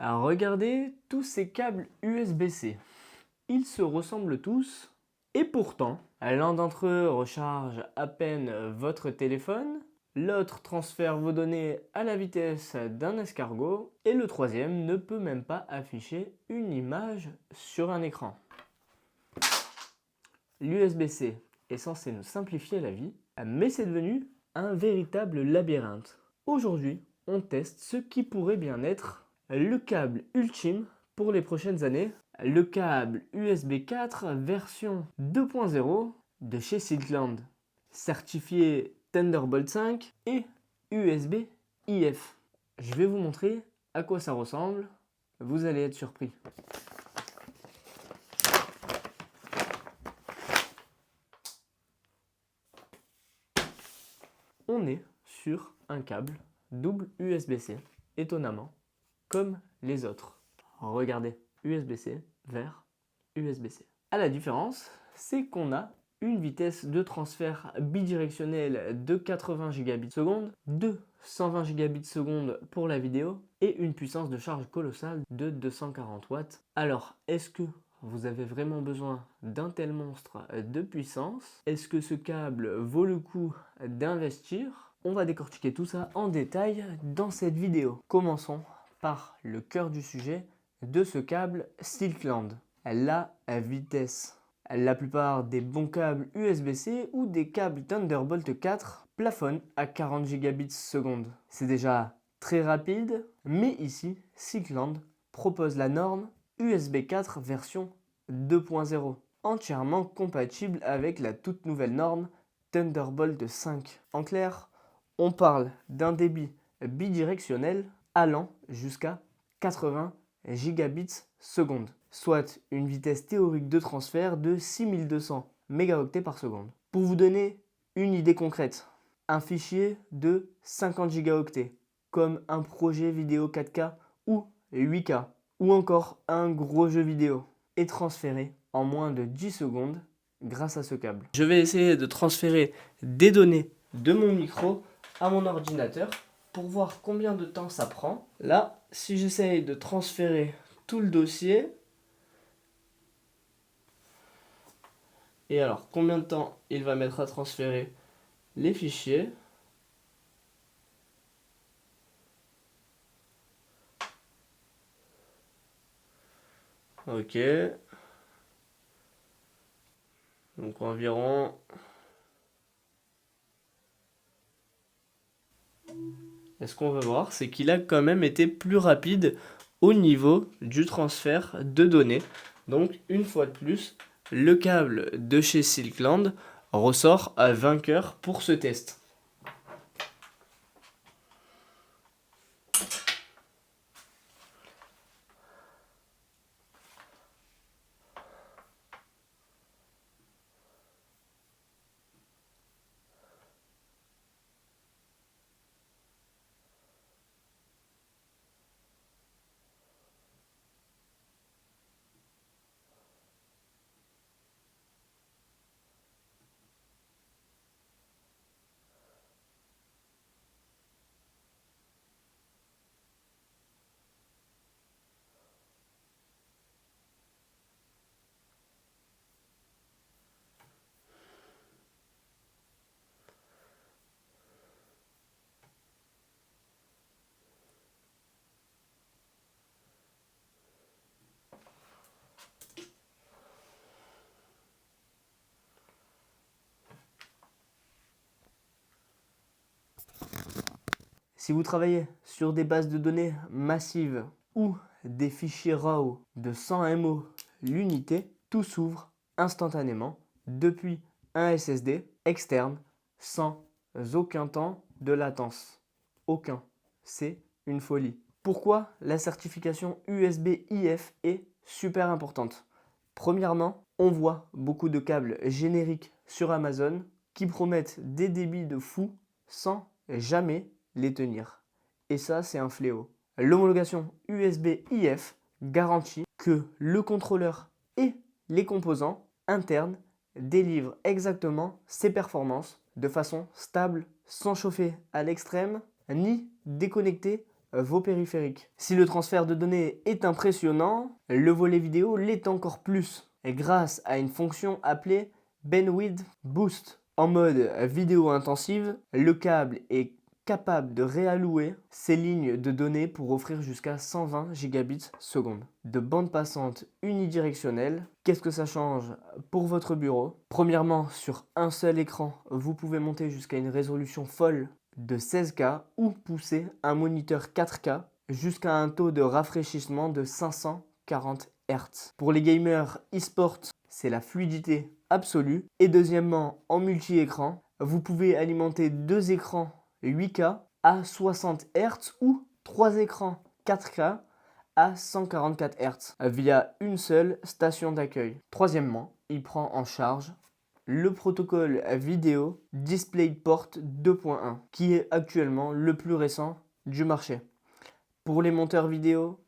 Alors regardez tous ces câbles USB-C. Ils se ressemblent tous et pourtant, l'un d'entre eux recharge à peine votre téléphone, l'autre transfère vos données à la vitesse d'un escargot et le troisième ne peut même pas afficher une image sur un écran. L'USB-C est censé nous simplifier la vie, mais c'est devenu un véritable labyrinthe. Aujourd'hui, on teste ce qui pourrait bien être le câble ultime pour les prochaines années, le câble USB 4 version 2.0 de chez Silkland, certifié Thunderbolt 5 et USB-IF. Je vais vous montrer à quoi ça ressemble, vous allez être surpris. On est sur un câble double USB-C, étonnamment, comme les autres. Regardez, USB-C vers USB-C. À la différence, c'est qu'on a une vitesse de transfert bidirectionnelle de 80 Gbps, de 120 Gbps pour la vidéo et une puissance de charge colossale de 240 watts. Alors, est-ce que vous avez vraiment besoin d'un tel monstre de puissance? Est-ce que ce câble vaut le coup d'investir? On va décortiquer tout ça en détail dans cette vidéo. Commençons par le cœur du sujet de ce câble Silkland, la vitesse. La plupart des bons câbles USB-C ou des câbles Thunderbolt 4 plafonnent à 40 Gbps. C'est déjà très rapide, mais ici, Silkland propose la norme USB 4 version 2.0, entièrement compatible avec la toute nouvelle norme Thunderbolt 5. En clair, on parle d'un débit bidirectionnel allant jusqu'à 80 Gbps, soit une vitesse théorique de transfert de 6200 mégaoctets par seconde. Pour vous donner une idée concrète, un fichier de 50 gigaoctets, comme un projet vidéo 4K ou 8K, ou encore un gros jeu vidéo, est transféré en moins de 10 secondes grâce à ce câble. Je vais essayer de transférer des données de mon micro à mon ordinateur pour voir combien de temps ça prend. Là, si j'essaye de transférer tout le dossier, et alors combien de temps il va mettre à transférer les fichiers. Ok. Donc environ... Et ce qu'on veut voir, c'est qu'il a quand même été plus rapide au niveau du transfert de données. Donc une fois de plus, le câble de chez Silkland ressort à vainqueur pour ce test. Si vous travaillez sur des bases de données massives ou des fichiers RAW de 100 MO l'unité, tout s'ouvre instantanément depuis un SSD externe sans aucun temps de latence. Aucun. C'est une folie. Pourquoi la certification USB-IF est super importante? Premièrement, on voit beaucoup de câbles génériques sur Amazon qui promettent des débits de fou sans jamais les tenir. Et ça, c'est un fléau. L'homologation USB-IF garantit que le contrôleur et les composants internes délivrent exactement ces performances de façon stable, sans chauffer à l'extrême, ni déconnecter vos périphériques. Si le transfert de données est impressionnant, le volet vidéo l'est encore plus, grâce à une fonction appelée Bandwidth Boost. En mode vidéo intensive, le câble est capable de réallouer ses lignes de données pour offrir jusqu'à 120 gigabits seconde. De bande passante unidirectionnelle, qu'est-ce que ça change pour votre bureau? Premièrement, sur un seul écran, vous pouvez monter jusqu'à une résolution folle de 16K ou pousser un moniteur 4K jusqu'à un taux de rafraîchissement de 540 Hz. Pour les gamers e-sport, c'est la fluidité absolue. Et deuxièmement, en multi-écran, vous pouvez alimenter 2 écrans 8K à 60 Hz ou 3 écrans 4K à 144 Hz via une seule station d'accueil. Troisièmement, il prend en charge le protocole vidéo DisplayPort 2.1 qui est actuellement le plus récent du marché. Pour les monteurs vidéo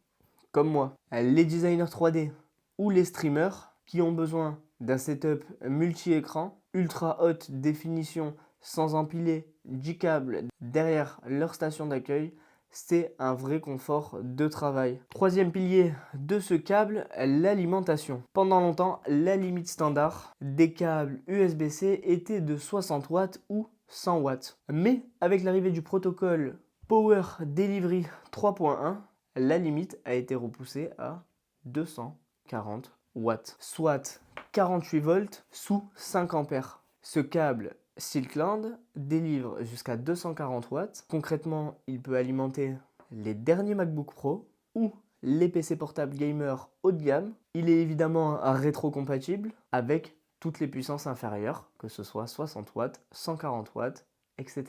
comme moi, les designers 3D ou les streamers qui ont besoin d'un setup multi-écran, ultra haute définition sans empiler 10 câbles derrière leur station d'accueil, c'est un vrai confort de travail. Troisième pilier de ce câble, l'alimentation. Pendant longtemps, la limite standard des câbles USB-C était de 60 watts ou 100 watts. Mais avec l'arrivée du protocole Power Delivery 3.1, la limite a été repoussée à 240 watts, soit 48 volts sous 5 ampères. Ce câble Silkland délivre jusqu'à 240 watts. Concrètement, il peut alimenter les derniers MacBook Pro ou les PC portables gamer haut de gamme. Il est évidemment rétro-compatible avec toutes les puissances inférieures, que ce soit 60 watts, 140 watts, etc.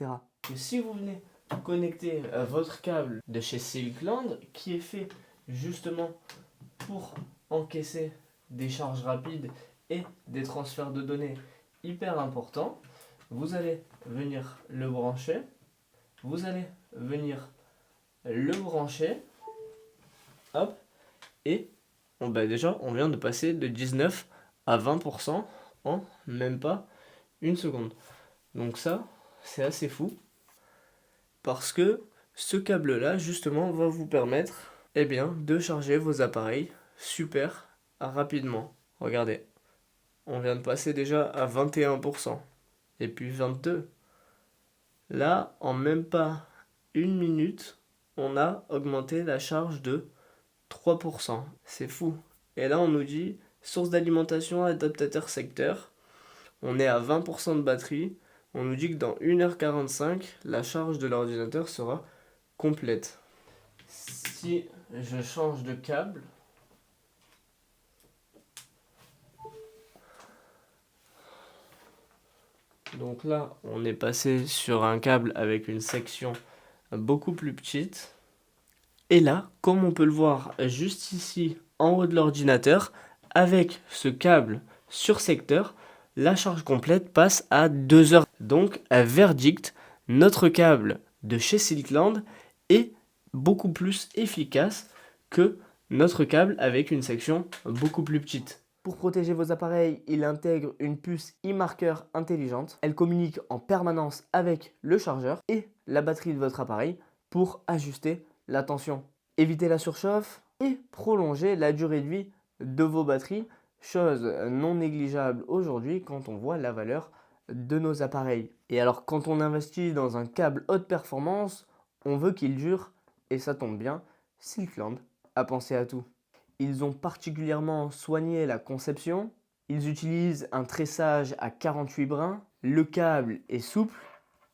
Et si vous venez connecter votre câble de chez Silkland, qui est fait justement pour encaisser des charges rapides et des transferts de données hyper importants, vous allez venir le brancher, hop, et déjà on vient de passer de 19 à 20% en même pas une seconde. Donc ça, c'est assez fou, parce que ce câble-là, justement, va vous permettre de charger vos appareils super rapidement. Regardez, on vient de passer déjà à 21%, et puis 22%. Là, en même pas une minute, on a augmenté la charge de 3%. C'est fou. Et là, on nous dit, source d'alimentation adaptateur secteur, on est à 20% de batterie. On nous dit que dans 1h45, la charge de l'ordinateur sera complète. Si je change de câble, donc là, on est passé sur un câble avec une section beaucoup plus petite. Et là, comme on peut le voir juste ici, en haut de l'ordinateur, avec ce câble sur secteur, la charge complète passe à 2 heures. Donc, verdict, notre câble de chez Silkland est beaucoup plus efficace que notre câble avec une section beaucoup plus petite. Pour protéger vos appareils, il intègre une puce e-marqueur intelligente. Elle communique en permanence avec le chargeur et la batterie de votre appareil pour ajuster la tension. Évitez la surchauffe et prolonger la durée de vie de vos batteries, chose non négligeable aujourd'hui quand on voit la valeur de nos appareils. Et alors quand on investit dans un câble haute performance, on veut qu'il dure, et ça tombe bien, Silkland a pensé à tout. Ils ont particulièrement soigné la conception, ils utilisent un tressage à 48 brins, le câble est souple,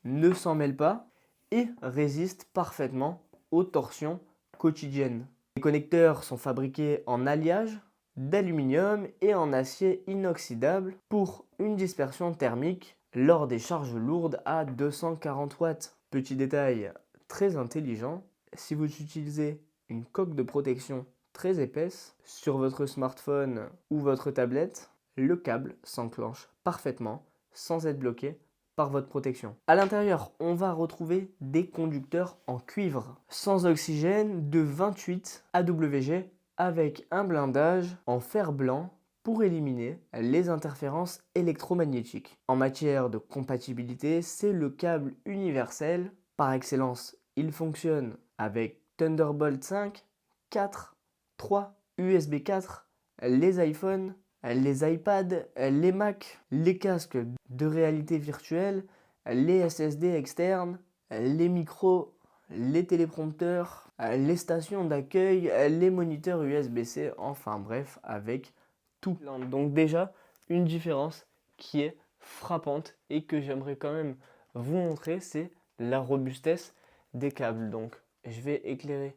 ne s'en mêle pas et résiste parfaitement aux torsions quotidiennes. Les connecteurs sont fabriqués en alliage d'aluminium et en acier inoxydable pour une dispersion thermique lors des charges lourdes à 240 watts. Petit détail très intelligent, si vous utilisez une coque de protection très épaisse sur votre smartphone ou votre tablette, le câble s'enclenche parfaitement sans être bloqué par votre protection. À l'intérieur, on va retrouver des conducteurs en cuivre sans oxygène de 28 AWG avec un blindage en fer blanc pour éliminer les interférences électromagnétiques. En matière de compatibilité, c'est le câble universel par excellence. Il fonctionne avec Thunderbolt 5, 4, 3, USB 4, les iPhones, les iPads, les Mac, les casques de réalité virtuelle, les SSD externes, les micros, les téléprompteurs, les stations d'accueil, les moniteurs USB-C, enfin bref, avec tout. Donc déjà, une différence qui est frappante et que j'aimerais quand même vous montrer, c'est la robustesse des câbles. Donc je vais éclairer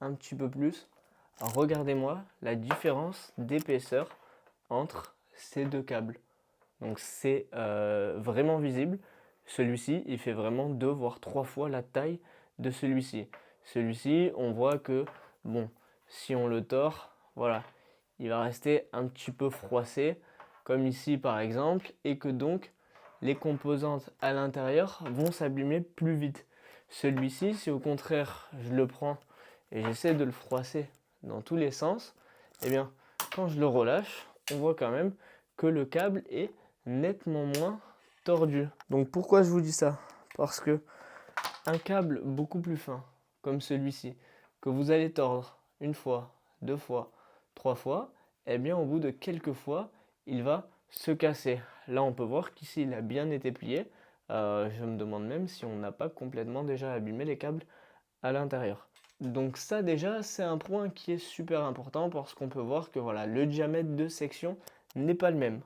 un petit peu plus. Regardez-moi la différence d'épaisseur entre ces deux câbles. Donc c'est vraiment visible. Celui-ci, il fait vraiment 2 voire 3 fois la taille de celui-ci. Celui-ci, on voit que, bon, si on le tord, voilà, il va rester un petit peu froissé, comme ici par exemple, et que donc les composantes à l'intérieur vont s'abîmer plus vite. Celui-ci, si au contraire je le prends et j'essaie de le froisser dans tous les sens, eh bien, quand je le relâche, on voit quand même que le câble est nettement moins tordu. Donc pourquoi je vous dis ça? Parce que un câble beaucoup plus fin, comme celui-ci, que vous allez tordre une fois, 2 fois, 3 fois, eh bien au bout de quelques fois, il va se casser. Là, on peut voir qu'ici, il a bien été plié. Je me demande même si on n'a pas complètement déjà abîmé les câbles à l'intérieur. Donc ça déjà, c'est un point qui est super important parce qu'on peut voir que voilà, le diamètre de section n'est pas le même.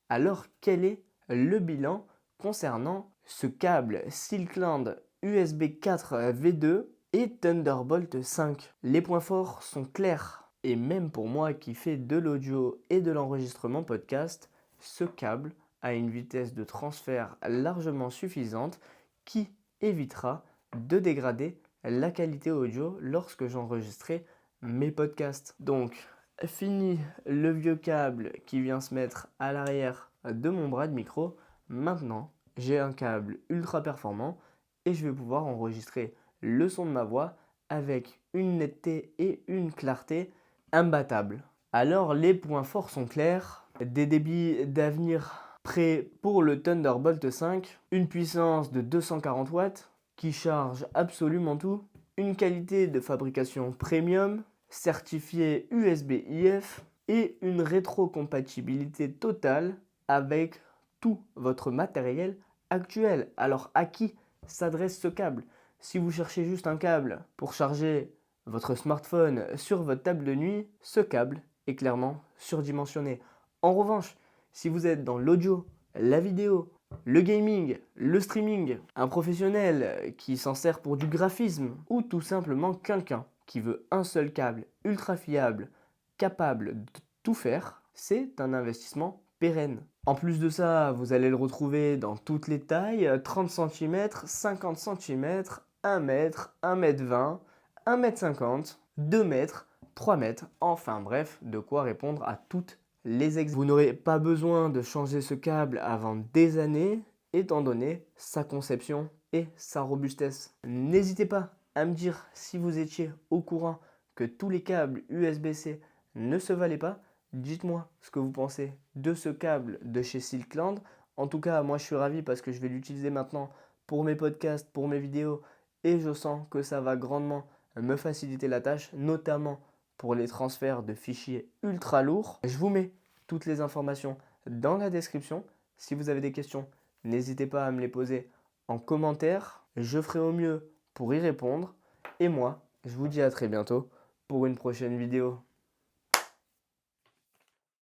Alors quel est le bilan concernant ce câble Silkland USB 4 V2 et Thunderbolt 5? Les points forts sont clairs. Et même pour moi qui fais de l'audio et de l'enregistrement podcast, ce câble a une vitesse de transfert largement suffisante qui évitera de dégrader la qualité audio lorsque j'enregistrais mes podcasts. Donc, fini le vieux câble qui vient se mettre à l'arrière de mon bras de micro. Maintenant, j'ai un câble ultra performant et je vais pouvoir enregistrer le son de ma voix avec une netteté et une clarté imbattables. Alors, les points forts sont clairs. Des débits d'avenir prêts pour le Thunderbolt 5, une puissance de 240 watts qui charge absolument tout, une qualité de fabrication premium, certifié USB-IF et une rétrocompatibilité totale avec tout votre matériel actuel. Alors à qui s'adresse ce câble? Si vous cherchez juste un câble pour charger votre smartphone sur votre table de nuit, ce câble est clairement surdimensionné. En revanche, si vous êtes dans l'audio, la vidéo, le gaming, le streaming, un professionnel qui s'en sert pour du graphisme ou tout simplement quelqu'un qui veut un seul câble ultra fiable, capable de tout faire, c'est un investissement pérenne. En plus de ça, vous allez le retrouver dans toutes les tailles, 30 cm, 50 cm, 1 mètre, 1m20, 1m50, 2 mètres, 3 mètres, enfin bref, de quoi répondre à toutes les exigences. Vous n'aurez pas besoin de changer ce câble avant des années, étant donné sa conception et sa robustesse. N'hésitez pas à me dire si vous étiez au courant que tous les câbles USB-C ne se valaient pas. Dites-moi ce que vous pensez de ce câble de chez Silkland. En tout cas, moi je suis ravi parce que je vais l'utiliser maintenant pour mes podcasts, pour mes vidéos et je sens que ça va grandement me faciliter la tâche, notamment pour les transferts de fichiers ultra lourds. Je vous mets toutes les informations dans la description. Si vous avez des questions, n'hésitez pas à me les poser en commentaire. Je ferai au mieux pour y répondre. Et moi, je vous dis à très bientôt pour une prochaine vidéo.